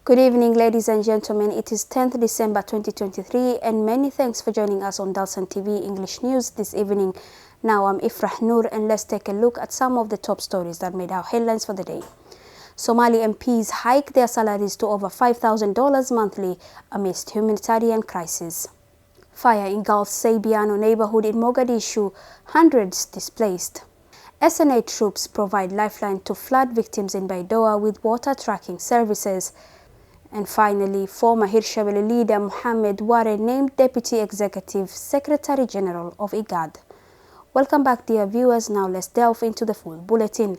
Good evening, ladies and gentlemen. It is 10th December 2023 and many thanks for joining us on Dalsan TV English News this evening. Now I'm Ifrah Noor and let's take a look at some of the top stories that made our headlines for the day. Somali MPs hike their salaries to over $5,000 monthly amidst humanitarian crisis. Fire engulfs Seibiano neighborhood in Mogadishu, hundreds displaced. SNA troops provide lifeline to flood victims in Baidoa with water tracking services. And finally, former Hirshabelle leader Mohamed Ware named Deputy Executive Secretary General of IGAD. Welcome back, dear viewers. Now let's delve into the full bulletin.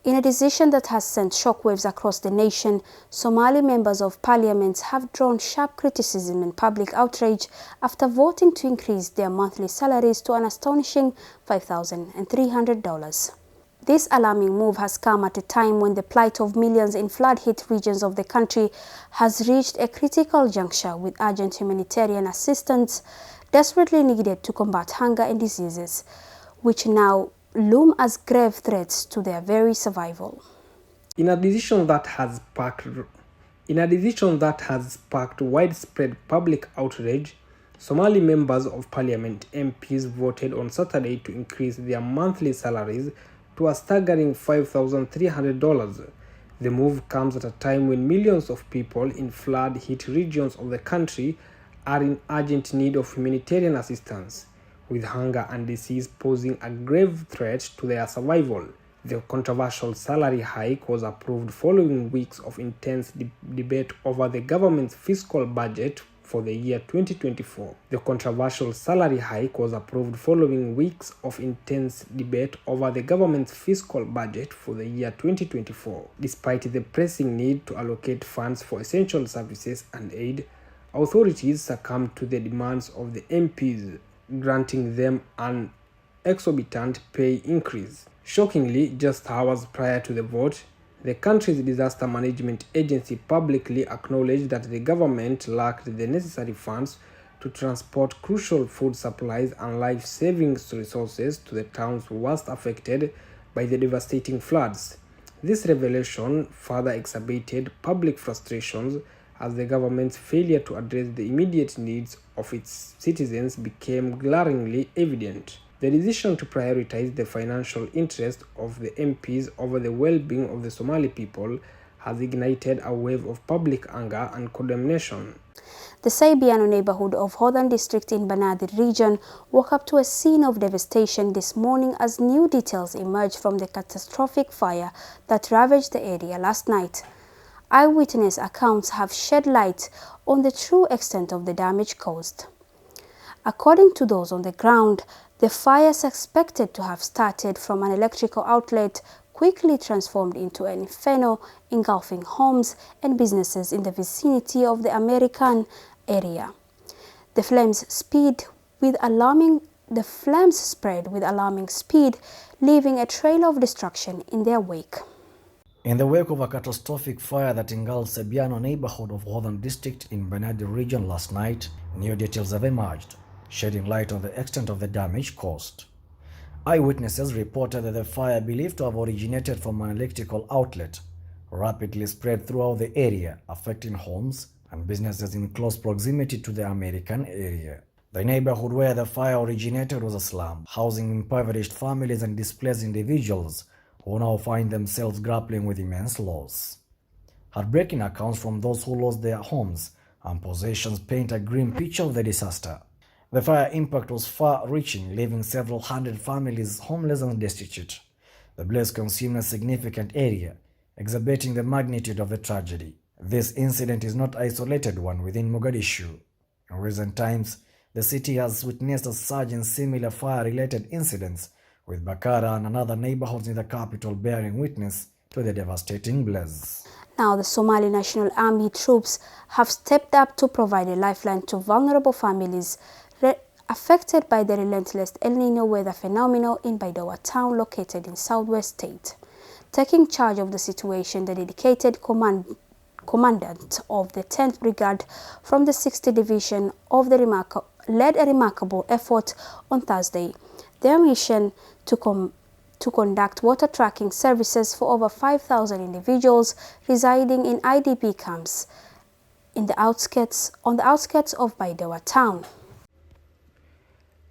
In a decision that has sent shockwaves across the nation, Somali members of parliament have drawn sharp criticism and public outrage after voting to increase their monthly salaries to an astonishing $5,300. This alarming move has come at a time when the plight of millions in flood-hit regions of the country has reached a critical juncture, with urgent humanitarian assistance desperately needed to combat hunger and diseases, which now loom as grave threats to their very survival. In a decision that has sparked widespread public outrage, Somali members of parliament MPs voted on Saturday to increase their monthly salaries to a staggering $5,300. The move comes at a time when millions of people in flood-hit regions of the country are in urgent need of humanitarian assistance, with hunger and disease posing a grave threat to their survival. The controversial salary hike was approved following weeks of intense debate over the government's fiscal budget for the year 2024. The controversial salary hike was approved following weeks of intense debate over the government's fiscal budget for the year 2024. Despite the pressing need to allocate funds for essential services and aid, authorities succumbed to the demands of the MPs, granting them an exorbitant pay increase. Shockingly, just hours prior to the vote, the country's disaster management agency publicly acknowledged that the government lacked the necessary funds to transport crucial food supplies and life-saving resources to the towns worst affected by the devastating floods. This revelation further exacerbated public frustrations as the government's failure to address the immediate needs of its citizens became glaringly evident. The decision to prioritize the financial interest of the MPs over the well-being of the Somali people has ignited a wave of public anger and condemnation. The Seibiano neighborhood of Hodhan district in Banaadir region woke up to a scene of devastation this morning as new details emerged from the catastrophic fire that ravaged the area last night. Eyewitness accounts have shed light on the true extent of the damage caused. According to those on the ground, the fire suspected to have started from an electrical outlet quickly transformed into an inferno, engulfing homes and businesses in the vicinity of the American area. The flames spread with alarming speed, leaving a trail of destruction in their wake. In the wake of a catastrophic fire that engulfed Seibiano neighborhood of Hodhan district in Banaadir region last night, new details have emerged, shedding light on the extent of the damage caused. Eyewitnesses reported that the fire, believed to have originated from an electrical outlet, rapidly spread throughout the area, affecting homes and businesses in close proximity to the American area. The neighborhood where the fire originated was a slum, housing impoverished families and displaced individuals who now find themselves grappling with immense loss. Heartbreaking accounts from those who lost their homes and possessions paint a grim picture of the disaster. The fire impact was far-reaching, leaving several hundred families homeless and destitute. The blaze consumed a significant area, exacerbating the magnitude of the tragedy. This incident is not an isolated one within Mogadishu. In recent times, the city has witnessed a surge in similar fire-related incidents, with Bakara and another neighborhoods in the capital bearing witness to the devastating blaze. Now, the Somali National Army troops have stepped up to provide a lifeline to vulnerable families affected by the relentless El Nino weather phenomenon in Baidoa town located in southwest state. Taking charge of the situation, the dedicated commandant of the 10th Brigade from the 60th Division of the led a remarkable effort on Thursday. Their mission to to conduct water tracking services for over 5,000 individuals residing in IDP camps on the outskirts of Baidoa town.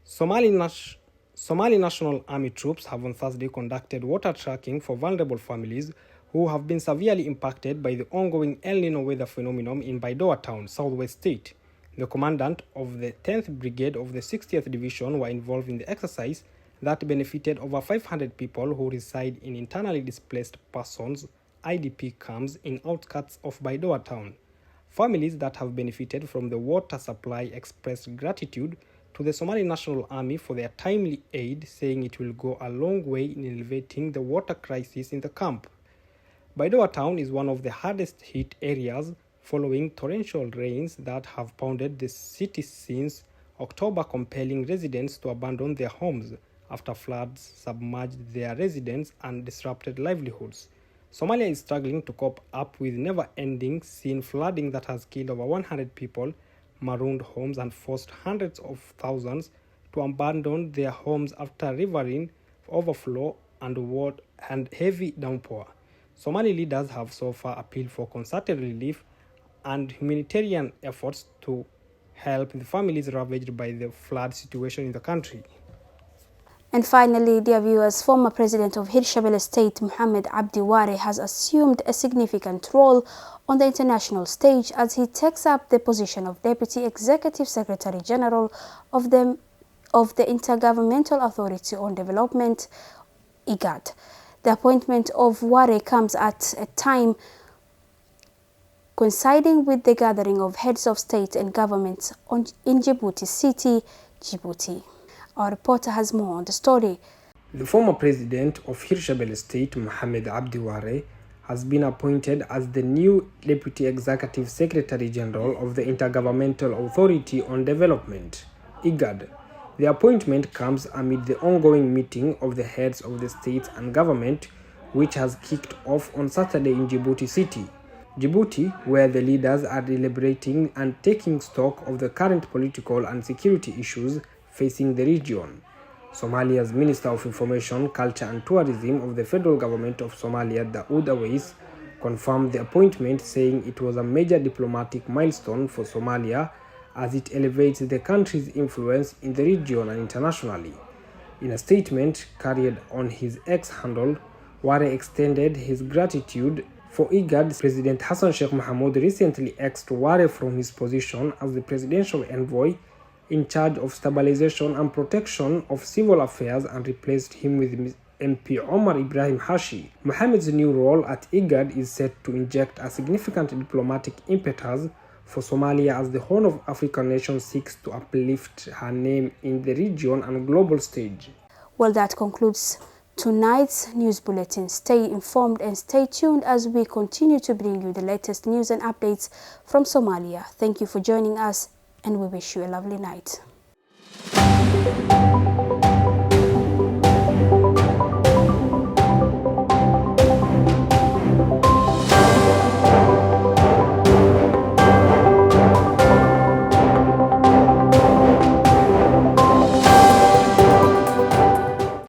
Somali National Army troops have on Thursday conducted water tracking for vulnerable families who have been severely impacted by the ongoing El Nino weather phenomenon in Baidoa town, Southwest State. The commandant of the 10th Brigade of the 60th Division were involved in the exercise that benefited over 500 people who reside in internally displaced persons IDP camps in outskirts of Baidoa town. Families that have benefited from the water supply expressed gratitude to the Somali National Army for their timely aid, saying it will go a long way in alleviating the water crisis in the camp. Baidoa town is one of the hardest hit areas following torrential rains that have pounded the city since October, compelling residents to abandon their homes after floods submerged their residents and disrupted livelihoods. Somalia is struggling to cope up with never-ending scene flooding that has killed over 100 people, marooned homes and forced hundreds of thousands to abandon their homes after riverine overflow and heavy downpour. Somali leaders have so far appealed for concerted relief and humanitarian efforts to help the families ravaged by the flood situation in the country. And finally, dear viewers, former President of Hirshabelle State, Mohamed Abdi Ware, has assumed a significant role on the international stage as he takes up the position of Deputy Executive Secretary General of the Intergovernmental Authority on Development, IGAD. The appointment of Ware comes at a time coinciding with the gathering of heads of state and governments in Djibouti City, Djibouti. Our reporter has more on the story. The former president of Hirshabelle State, Mohamed Abdi Ware, has been appointed as the new Deputy Executive Secretary General of the Intergovernmental Authority on Development, IGAD. The appointment comes amid the ongoing meeting of the heads of the states and government, which has kicked off on Saturday in Djibouti City, Djibouti, where the leaders are deliberating and taking stock of the current political and security issues facing the region. Somalia's Minister of Information, Culture and Tourism of the federal government of Somalia, Daoud Awais, confirmed the appointment, saying it was a major diplomatic milestone for Somalia as it elevates the country's influence in the region and internationally. In a statement carried on his X handle, Ware extended his gratitude for IGAD. President Hassan Sheikh Mohamud recently axed Ware from his position as the presidential envoy in charge of stabilization and protection of civil affairs and replaced him with MP Omar Ibrahim Hashi. Mohamed's new role at IGAD is set to inject a significant diplomatic impetus for Somalia as the Horn of African nation seeks to uplift her name in the region and global stage. Well, that concludes tonight's news bulletin. Stay informed and stay tuned as we continue to bring you the latest news and updates from Somalia. Thank you for joining us, and we wish you a lovely night.